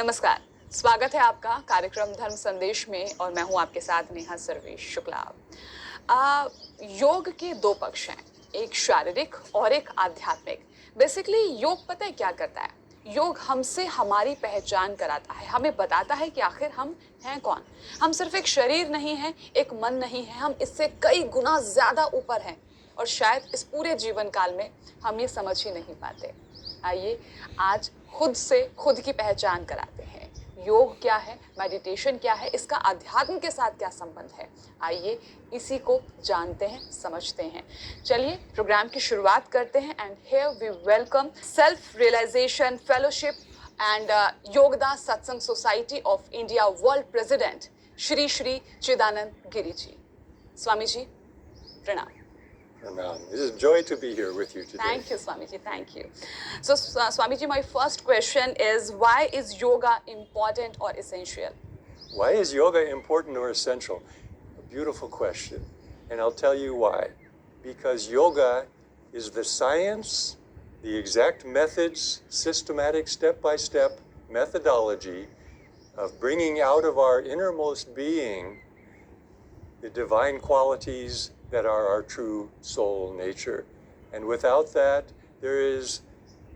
नमस्कार, स्वागत है आपका कार्यक्रम धर्म संदेश में और मैं हूं आपके साथ नेहा सर्वेश शुक्ला। योग के दो पक्ष हैं, एक शारीरिक और एक आध्यात्मिक। बेसिकली योग पता है क्या करता है? योग हमसे हमारी पहचान कराता है, हमें बताता है कि आखिर हम हैं कौन। हम सिर्फ एक शरीर नहीं हैं, एक मन नहीं है, हम इससे कई गुना ज्यादा ऊपर हैं और शायद इस पूरे जीवन काल में हम ये समझ ही नहीं पाते। आइए आज खुद से खुद की पहचान कराते हैं। योग क्या है, मेडिटेशन क्या है, इसका अध्यात्म के साथ क्या संबंध है, आइए इसी को जानते हैं, समझते हैं। चलिए प्रोग्राम की शुरुआत करते हैं। And here we welcome Self Realization Fellowship and Yogoda Satsanga Society of India world president Shri Shri Chidananda Giri ji. Swami ji प्रणाम। It is a joy to be here with you today. Thank you, Swamiji. Thank you. So, Swamiji, my first question is, why is yoga important or essential? Why is yoga important or essential? A beautiful question. And I'll tell you why. Because yoga is the science, the exact methods, systematic step-by-step methodology of bringing out of our innermost being the divine qualities that are our true soul nature. And without that, there is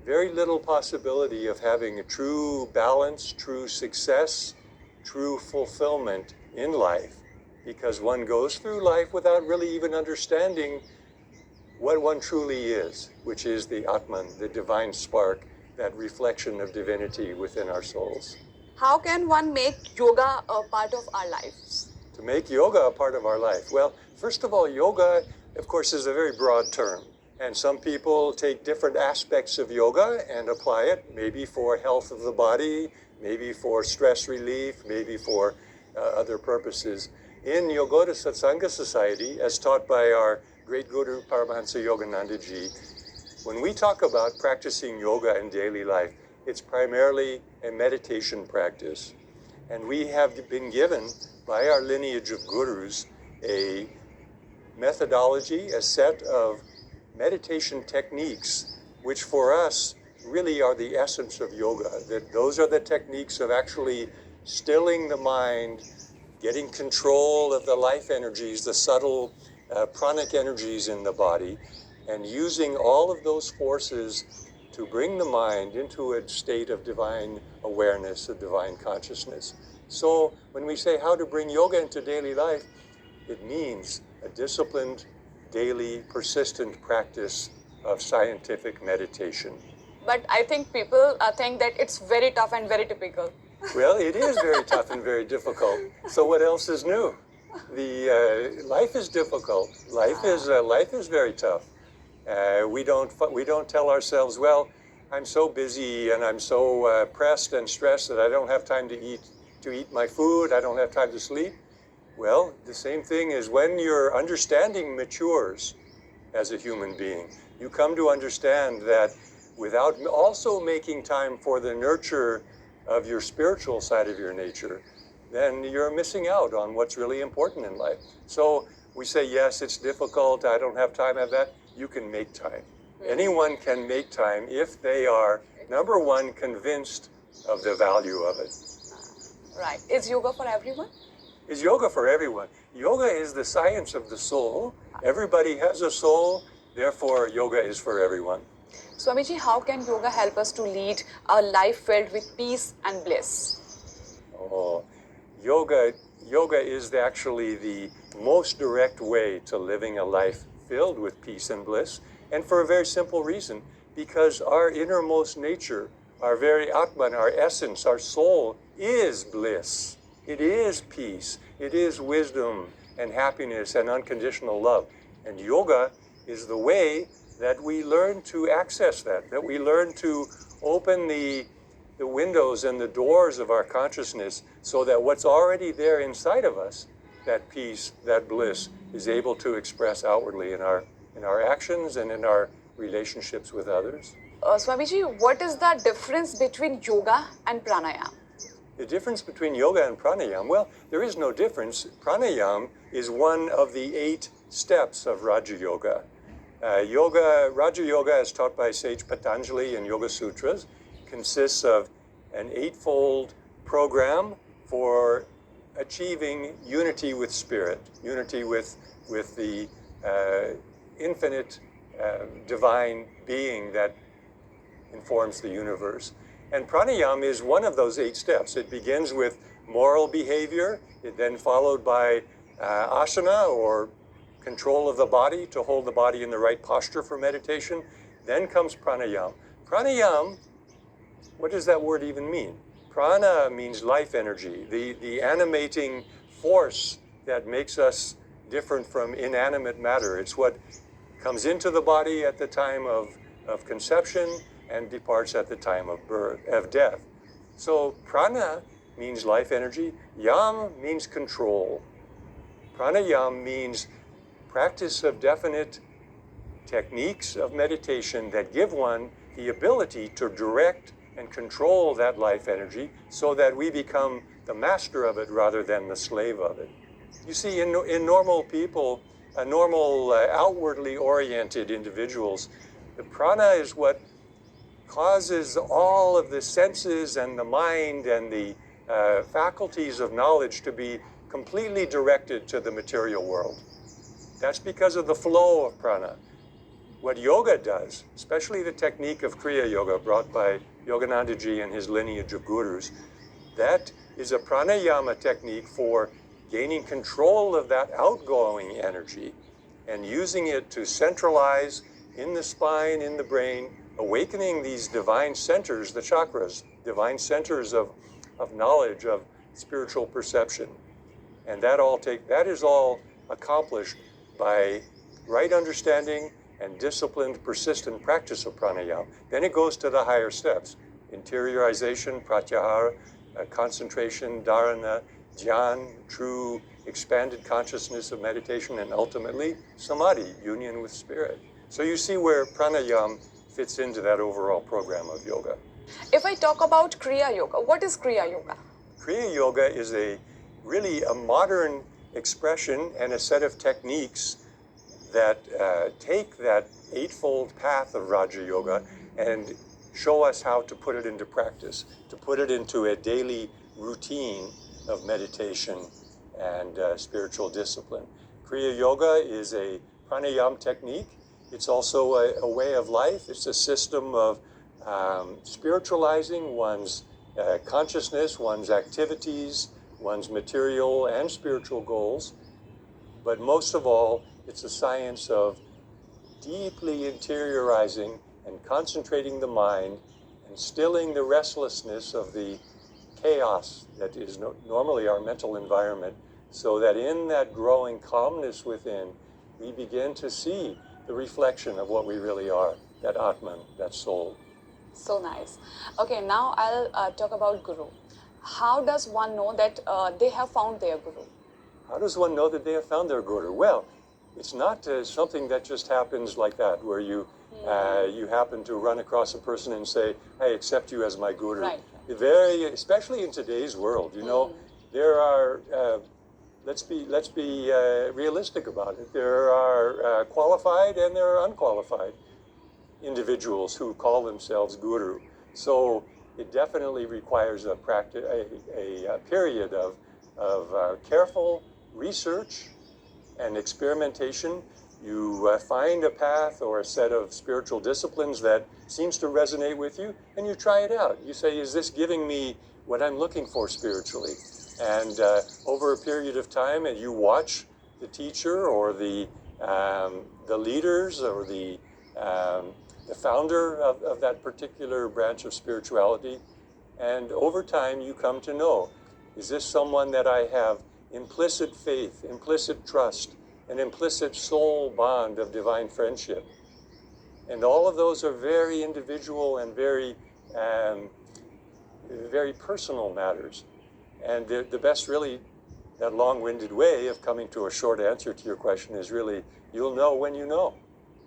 very little possibility of having a true balance, true success, true fulfillment in life, because one goes through life without really even understanding what one truly is, which is the Atman, the divine spark, that reflection of divinity within our souls. How can one make yoga a part of our lives? To make yoga a part of our life? Well, first of all, yoga, of course, is a very broad term. And some people take different aspects of yoga and apply it, maybe for health of the body, maybe for stress relief, maybe for other purposes. In Yogoda Satsanga Society, as taught by our great Guru Paramahansa Yoganandaji, when we talk about practicing yoga in daily life, it's primarily a meditation practice. And we have been given by our lineage of gurus a methodology, a set of meditation techniques, which for us really are the essence of yoga. That those are the techniques of actually stilling the mind, getting control of the life energies, the subtle pranic energies in the body, and using all of those forces to bring the mind into a state of divine awareness, of divine consciousness. So when we say how to bring yoga into daily life, it means a disciplined, daily, persistent practice of scientific meditation. But I think people think that it's very tough and very typical. Well, it is very tough and very difficult. So what else is new? Life is difficult. Life is very tough. We don't tell ourselves, well, I'm so busy and I'm so pressed and stressed that I don't have time to eat my food, I don't have time to sleep. Well, the same thing is when your understanding matures as a human being, you come to understand that without also making time for the nurture of your spiritual side of your nature, then you're missing out on what's really important in life. So we say, yes, it's difficult, I don't have time, have that. You can make time. Anyone can make time if they are, number one, convinced of the value of it. Right. Is yoga for everyone? Is yoga for everyone? Yoga is the science of the soul. Everybody has a soul, therefore yoga is for everyone. Swamiji, how can yoga help us to lead a life filled with peace and bliss? Oh, yoga is actually the most direct way to living a life filled with peace and bliss, and for a very simple reason, because our innermost nature, our very Atman, our essence, our soul is bliss. It is peace. It is wisdom and happiness and unconditional love. And yoga is the way that we learn to access that we learn to open the windows and the doors of our consciousness so that what's already there inside of us, that peace, that bliss, is able to express outwardly in our actions and in our relationships with others. Swamiji, what is the difference between yoga and pranayama? The difference between yoga and pranayama, well, there is no difference. Pranayama is one of the 8 steps of Raja Yoga. Raja Yoga, as taught by Sage Patanjali in Yoga Sutras, consists of an 8-fold program for achieving unity with spirit, unity with the infinite divine being that informs the universe. And pranayama is one of those 8 steps. It begins with moral behavior, it then followed by asana, or control of the body, to hold the body in the right posture for meditation. Then comes pranayama. Pranayama, what does that word even mean? Prana means life energy, the animating force that makes us different from inanimate matter. It's what comes into the body at the time of conception and departs at the time of death. So prana means life energy. Yam means control. Pranayam means practice of definite techniques of meditation that give one the ability to direct and control that life energy so that we become the master of it rather than the slave of it. You see, in normal people, normal outwardly oriented individuals, the prana is what causes all of the senses and the mind and the faculties of knowledge to be completely directed to the material world. That's because of the flow of prana. What yoga does, especially the technique of Kriya Yoga brought by Yoganandaji and his lineage of gurus, that is a pranayama technique for gaining control of that outgoing energy and using it to centralize in the spine, in the brain, awakening these divine centers, the chakras, divine centers of knowledge, of spiritual perception. And that is all accomplished by right understanding and disciplined, persistent practice of pranayama. Then it goes to the higher steps: interiorization, pratyahara, concentration, dharana, dhyan, true expanded consciousness of meditation, and ultimately samadhi, union with spirit. So you see where pranayama fits into that overall program of yoga. If I talk about Kriya Yoga, what is Kriya Yoga? Kriya Yoga is really a modern expression and a set of techniques that take that 8-fold path of Raja Yoga and show us how to put it into practice, to put it into a daily routine of meditation and spiritual discipline. Kriya Yoga is a pranayama technique. It's also a way of life. It's a system of spiritualizing one's consciousness, one's activities, one's material and spiritual goals. But most of all, it's a science of deeply interiorizing and concentrating the mind and stilling the restlessness of the chaos that is normally our mental environment, so that in that growing calmness within, we begin to see the reflection of what we really are, that Atman, that soul. So nice. Okay, now I'll talk about Guru. How does one know that they have found their Guru? How does one know that they have found their Guru? Well, it's not something that just happens like that, where you happen to run across a person and say, I accept you as my Guru. Right. Especially in today's world, you know, there are, let's be realistic about it. There are qualified and there are unqualified individuals who call themselves Guru. So it definitely requires a period of careful research and experimentation. You find a path or a set of spiritual disciplines that seems to resonate with you, and you try it out. You say, is this giving me what I'm looking for spiritually? And over a period of time, and you watch the teacher or the leaders or the founder of that particular branch of spirituality, and over time you come to know, is this someone that I have implicit faith, implicit trust, an implicit soul bond of divine friendship? And all of those are very individual and very personal matters. And the best, really, that long-winded way of coming to a short answer to your question is really, you'll know when you know.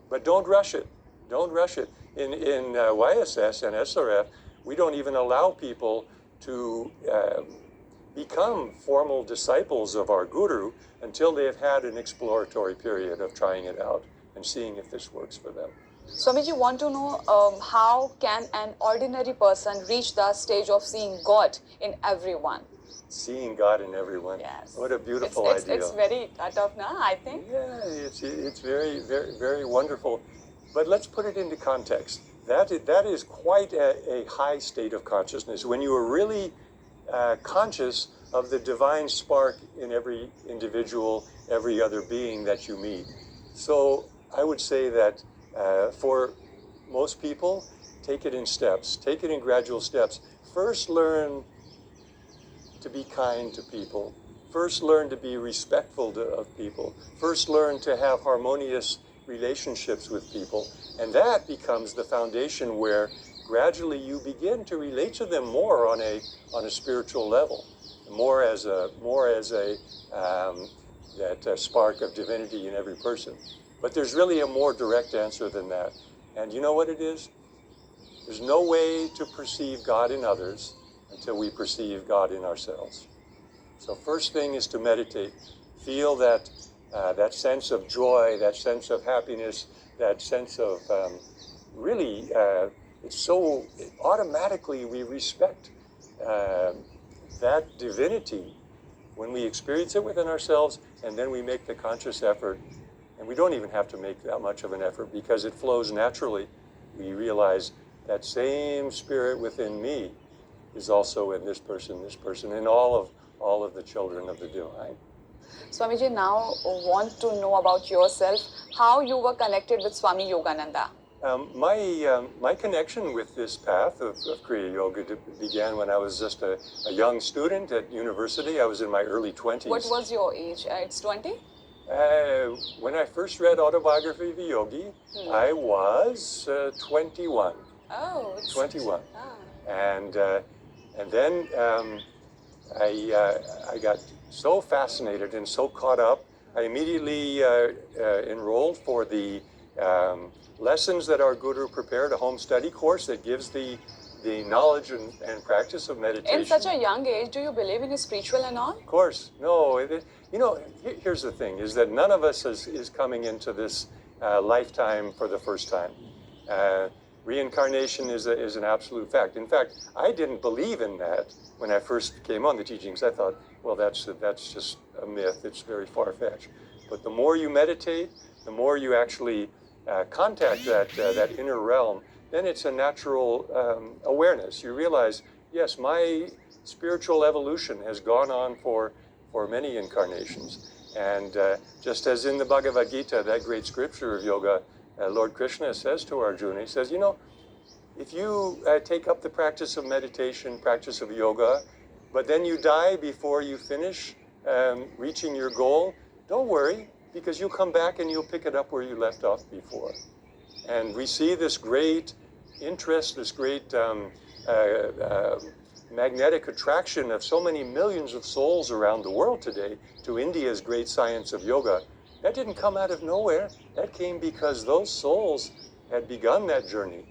But don't rush it. Don't rush it. In YSS and SRF, we don't even allow people to become formal disciples of our Guru until they have had an exploratory period of trying it out and seeing if this works for them. Swamiji, want to know how can an ordinary person reach the stage of seeing God in everyone? Seeing God in everyone. Yes. What a beautiful It's ideal. very tough now, I think. Yeah, it's very, very, very wonderful. But let's put it into context. That is quite a high state of consciousness. When you are really conscious of the divine spark in every individual, every other being that you meet. So I would say that for most people, take it in steps, take it in gradual steps. First, learn to be kind to people. First, learn to be respectful of people. First, learn to have harmonious relationships with people. And that becomes the foundation where gradually you begin to relate to them more on a spiritual level, more as a that spark of divinity in every person. But there's really a more direct answer than that. And you know what it is? There's no way to perceive God in others until we perceive God in ourselves. So first thing is to meditate. Feel that that sense of joy, that sense of happiness, that sense of really, it's so automatically we respect that divinity when we experience it within ourselves, and then we make the conscious effort. And we don't even have to make that much of an effort because it flows naturally. We realize that same spirit within me is also in this person, and all of the children of the divine. Swamiji, now want to know about yourself, how you were connected with Swami Yogananda. My connection with this path of Kriya Yoga began when I was just a young student at university. I was in my early 20s. What was your age? It's 20? When I first read Autobiography of a Yogi, I was 21. Oh, 21. Ah. And then I got so fascinated and so caught up, I immediately enrolled for the lessons that our guru prepared, a home study course that gives the knowledge and practice of meditation. In such a young age, do you believe in spiritual and all? Of course. No. You know, here's the thing, is that none of us is coming into this lifetime for the first time. Reincarnation is an absolute fact. In fact, I didn't believe in that when I first came on the teachings. I thought, well, that's just a myth. It's very far-fetched. But the more you meditate, the more you actually contact that inner realm, then it's a natural awareness. You realize, yes, my spiritual evolution has gone on for many incarnations. And just as in the Bhagavad Gita, that great scripture of yoga, Lord Krishna says to Arjuna, he says, you know, if you take up the practice of meditation, practice of yoga, but then you die before you finish reaching your goal, don't worry, because you'll come back and you'll pick it up where you left off before. And we see this great interest, this great magnetic attraction of so many millions of souls around the world today to India's great science of yoga. That didn't come out of nowhere. That came because those souls had begun that journey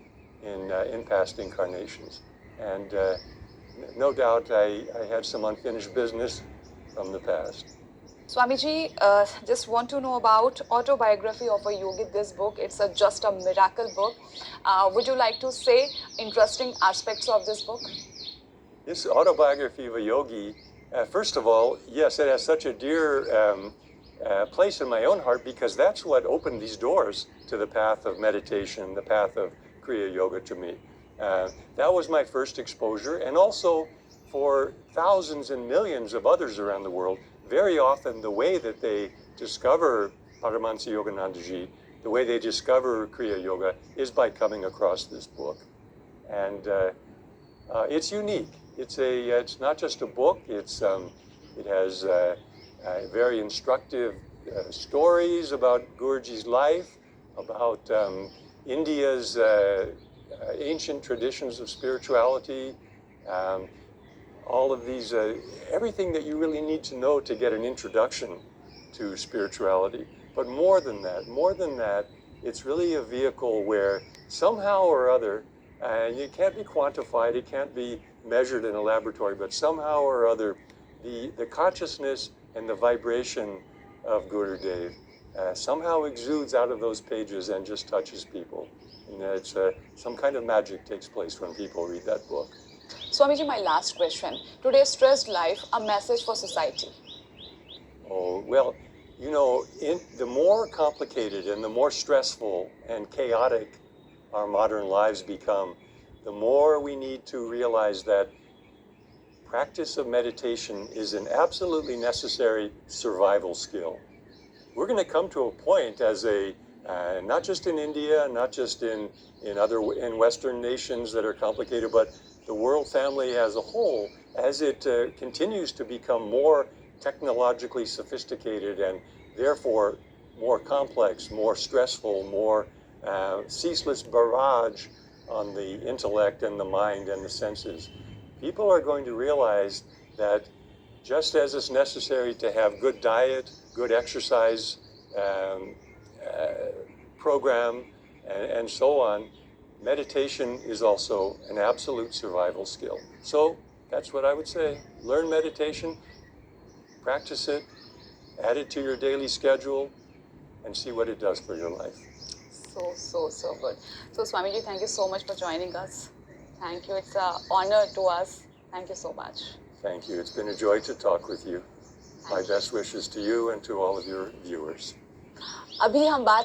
in past incarnations. And no doubt I had some unfinished business from the past. Swamiji, just want to know about Autobiography of a Yogi. This book, it's just a miracle book. Would you like to say interesting aspects of this book? This Autobiography of a Yogi, first of all, yes, it has such a dear place in my own heart because that's what opened these doors to the path of meditation, the path of Kriya Yoga to me. That was my first exposure, and also for thousands and millions of others around the world. Very often the way that they discover Paramahansa Yoganandaji, the way they discover Kriya Yoga is by coming across this book. And it's unique. It's not just a book, it has very instructive stories about Guruji's life, about India's ancient traditions of spirituality, all of these, everything that you really need to know to get an introduction to spirituality. But more than that, it's really a vehicle where somehow or other, and it can't be quantified, it can't be measured in a laboratory, but somehow or other, the consciousness and the vibration of Gurudev somehow exudes out of those pages and just touches people. And it's some kind of magic takes place when people read that book. Swamiji, my last question. Today's stressed life, a message for society. Oh, well, you know, the more complicated and the more stressful and chaotic our modern lives become, the more we need to realize that practice of meditation is an absolutely necessary survival skill. We're going to come to a point as not just in India, not just in Western nations that are complicated, but the world family as a whole, as it continues to become more technologically sophisticated and therefore more complex, more stressful, more ceaseless barrage on the intellect and the mind and the senses. People are going to realize that just as it's necessary to have good diet, good exercise program, and so on, meditation is also an absolute survival skill. So that's what I would say. Learn meditation, practice it, add it to your daily schedule, and see what it does for your life. So good. So Swamiji, thank you so much for joining us. Thank you. It's an honor to us. Thank you so much. Thank you. It's been a joy to talk with you. My best wishes to you and to all of your viewers. अभी हम बात